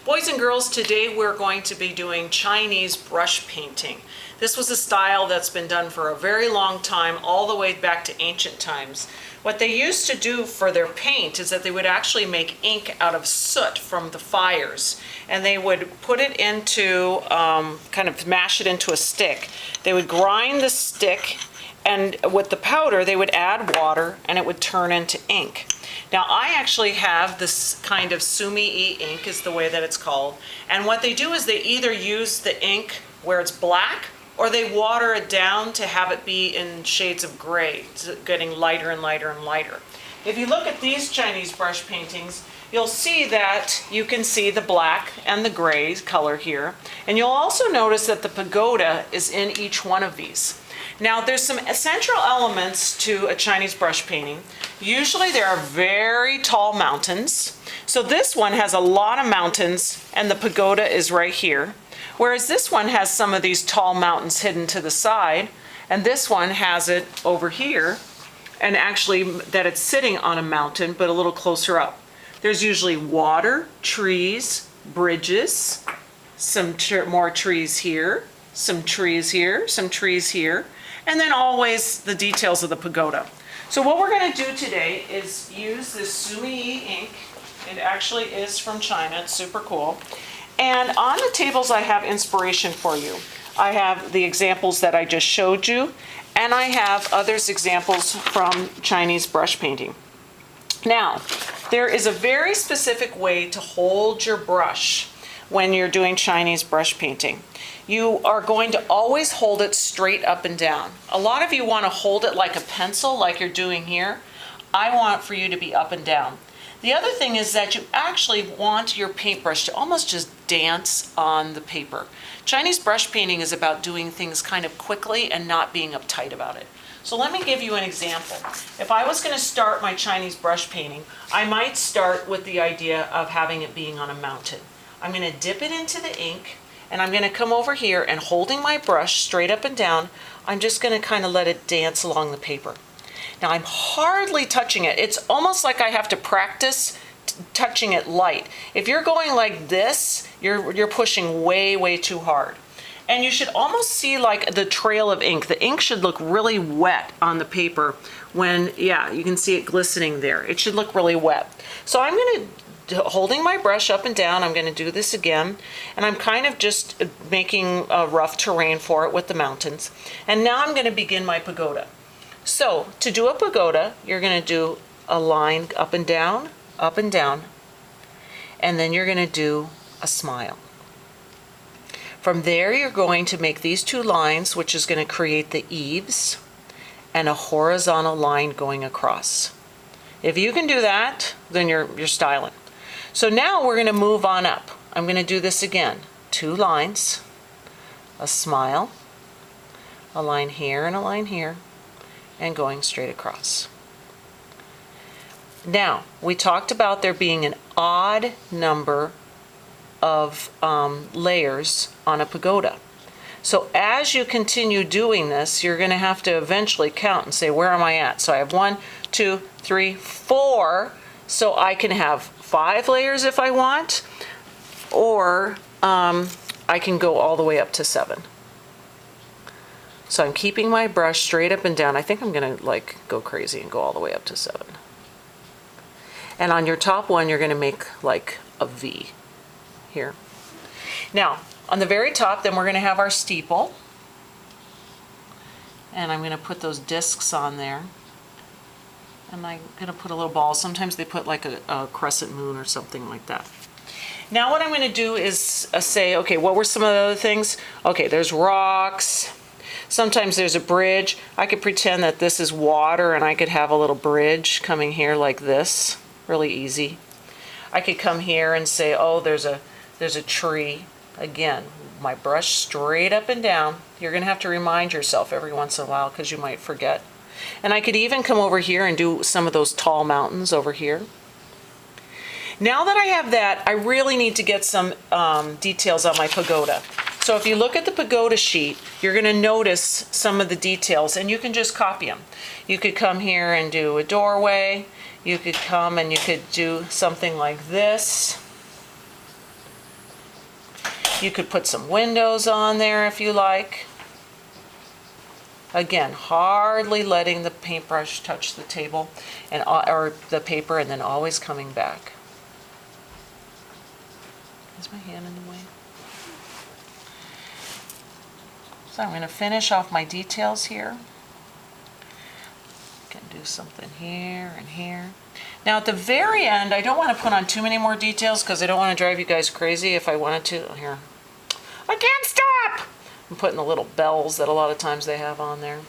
Boys and girls, today we're going to be doing Chinese brush painting. This was a style that's been done for a very long time, all the way back to ancient times. What they used to do for their paint is that they would actually make ink out of soot from the fires, and they would put it into, kind of mash it into a stick. They would grind the stick, and with the powder they would add water and it would turn into ink. Now I actually have this kind of sumi ink is the way that it's called, and what they do is they either use the ink where it's black or they water it down to have it be in shades of gray, getting lighter and lighter and lighter. If you look at these Chinese brush paintings, you'll see that you can see the black and the gray color here, and you'll also notice that the pagoda is in each one of these. Now there's some essential elements to a Chinese brush painting. Usually there are very tall mountains. So this one has a lot of mountains and the pagoda is right here. Whereas this one has some of these tall mountains hidden to the side, and this one has it over here, and actually that it's sitting on a mountain but a little closer up. There's usually water, trees, bridges, some more trees here, some trees here, some trees here, and then always the details of the pagoda. So what we're going to do today is use this sumi ink. It actually is from China. It's super cool. And on the tables I have inspiration for you. I have the examples that I just showed you, and I have others examples from Chinese brush painting. Now, there is a very specific way to hold your brush when you're doing Chinese brush painting. You are going to always hold it straight up and down. A lot of you want to hold it like a pencil, like you're doing here. I want for you to be up and down. The other thing is that you actually want your paintbrush to almost just dance on the paper. Chinese brush painting is about doing things kind of quickly and not being uptight about it. So let me give you an example. If I was going to start my Chinese brush painting, I might start with the idea of having it being on a mountain. I'm going to dip it into the ink, and I'm going to come over here and holding my brush straight up and down, I'm just going to kind of let it dance along the paper. Now I'm hardly touching it. It's almost like I have to practice touching it light. If you're going like this, you're pushing way, way too hard. And you should almost see like the trail of ink. The ink should look really wet on the paper when, yeah, you can see it glistening there. It should look really wet. So I'm going to, holding my brush up and down, I'm going to do this again, and I'm kind of just making a rough terrain for it with the mountains. And now I'm going to begin my pagoda. So to do a pagoda, you're going to do a line up and down, and then you're going to do a smile. From there, you're going to make these two lines, which is going to create the eaves and a horizontal line going across. If you can do that, then you're styling. So now we're going to move on up. I'm going to do this again. Two lines, a smile, a line here and a line here, and going straight across. Now, we talked about there being an odd number of layers on a pagoda. So as you continue doing this, you're going to have to eventually count and say, where am I at? So I have 1, 2, 3, 4. So I can have 5 layers if I want, or I can go all the way up to 7. So I'm keeping my brush straight up and down. I think I'm going to like go crazy and go all the way up to 7. And on your top one, you're going to make like a V here. Now, on the very top, then we're going to have our steeple. And I'm going to put those discs on there. And I'm going to put a little ball. Sometimes they put like a crescent moon or something like that. Now what I'm going to do is say, okay, what were some of the other things? Okay, there's rocks. Sometimes there's a bridge. I could pretend that this is water and I could have a little bridge coming here like this. Really easy. I could come here and say, oh, there's a tree. Again, my brush straight up and down. You're going to have to remind yourself every once in a while because you might forget. And I could even come over here and do some of those tall mountains over here. Now that I have that, I really need to get some details on my pagoda. So if you look at the pagoda sheet, you're going to notice some of the details, and you can just copy them. You could come here and do a doorway. You could come and you could do something like this. You could put some windows on there if you like. Again, hardly letting the paintbrush touch the table and or the paper, and then always coming back. Is my hand in the way? So I'm going to finish off my details here. Can do something here and here. Now at the very end, I don't want to put on too many more details because I don't want to drive you guys crazy if I wanted to. Here. I can't stop! I'm putting the little bells that a lot of times they have on there.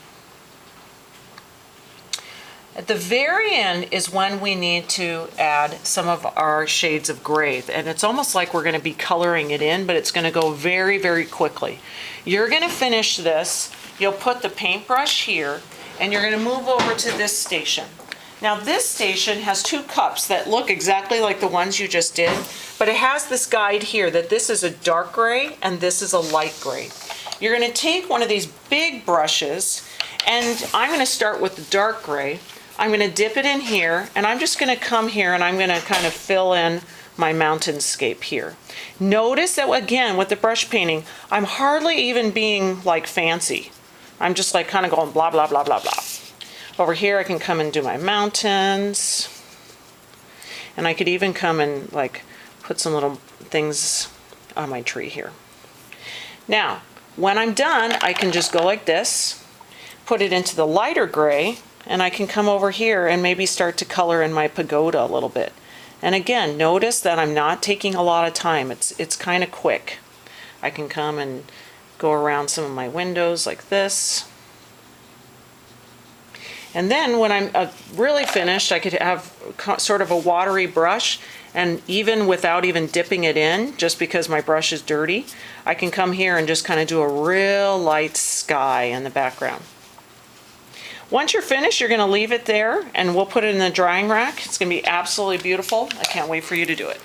At the very end is when we need to add some of our shades of gray. And it's almost like we're going to be coloring it in, but it's going to go very, very quickly. You're going to finish this. You'll put the paintbrush here, and you're going to move over to this station. Now this station has two cups that look exactly like the ones you just did, but it has this guide here that this is a dark gray and this is a light gray. You're going to take one of these big brushes, and I'm going to start with the dark gray. I'm going to dip it in here, and I'm just going to come here and I'm going to kind of fill in my mountainscape here. Notice that again with the brush painting, I'm hardly even being like fancy. I'm just like kind of going blah, blah, blah, blah, blah. Over here I can come and do my mountains. And I could even come and like put some little things on my tree here. Now, when I'm done, I can just go like this, put it into the lighter gray, and I can come over here and maybe start to color in my pagoda a little bit. And again, notice that I'm not taking a lot of time. It's kind of quick. I can come and go around some of my windows like this. And then when I'm really finished, I could have sort of a watery brush, and even without even dipping it in, just because my brush is dirty, I can come here and just kind of do a real light sky in the background. Once you're finished, you're going to leave it there, and we'll put it in the drying rack. It's going to be absolutely beautiful. I can't wait for you to do it.